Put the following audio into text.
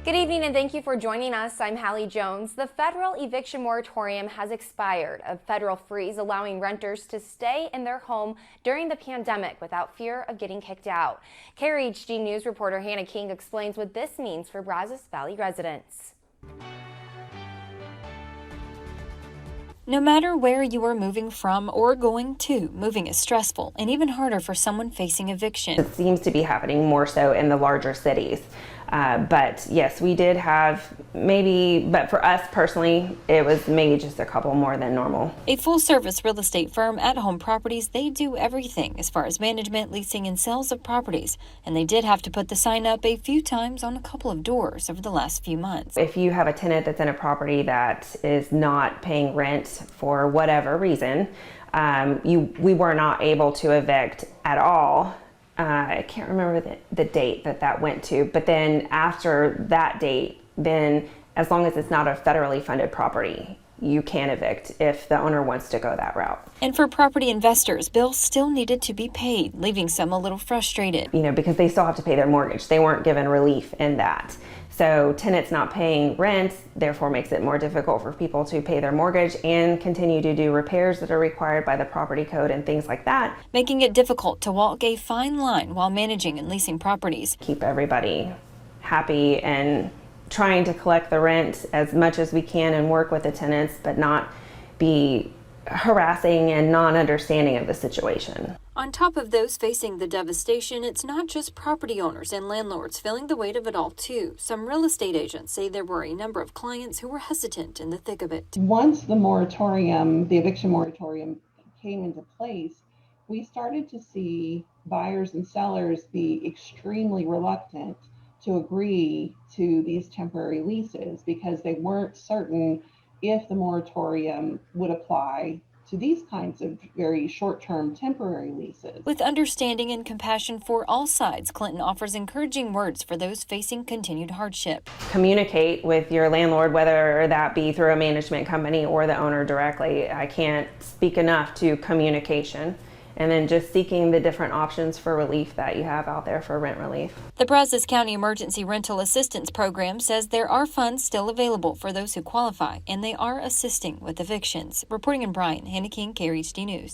Good evening and thank you for joining us. I'm Hallie Jones. The federal eviction moratorium has expired, a federal freeze allowing renters to stay in their home during the pandemic without fear of getting kicked out. KRHD News reporter Hannah King explains what this means for Brazos Valley residents. No matter where you are moving from or going to, moving is stressful and even harder for someone facing eviction. It seems to be happening more so in the larger cities. But yes, we did have but for us personally, it was maybe just a couple more than normal. A full-service real estate firm, At Home Properties, they do everything as far as management, leasing, and sales of properties. And they did have to put the sign up a few times on a couple of doors over the last few months. If you have a tenant that's in a property that is not paying rent for whatever reason, we were not able to evict at all. I can't remember the date that went to, but then after that date, then as long as it's not a federally funded property, you can evict if the owner wants to go that route. And for property investors, bills still needed to be paid, leaving some a little frustrated. Because they still have to pay their mortgage. They weren't given relief in that. So tenants not paying rent, therefore makes it more difficult for people to pay their mortgage and continue to do repairs that are required by the property code and things like that. Making it difficult to walk a fine line while managing and leasing properties. Keep everybody happy and trying to collect the rent as much as we can and work with the tenants, but not be harassing and non-understanding of the situation. On top of those facing the devastation, it's not just property owners and landlords feeling the weight of it all too. Some real estate agents say there were a number of clients who were hesitant in the thick of it. Once the eviction moratorium came into place, we started to see buyers and sellers be extremely reluctant to agree to these temporary leases because they weren't certain if the moratorium would apply to these kinds of very short-term temporary leases. With understanding and compassion for all sides, Clinton offers encouraging words for those facing continued hardship. Communicate with your landlord, whether that be through a management company or the owner directly. I can't speak enough to communication. And then just seeking the different options for relief that you have out there for rent relief. The Brazos County Emergency Rental Assistance Program says there are funds still available for those who qualify, and they are assisting with evictions. Reporting in Bryan, Hannah King, KRHD News.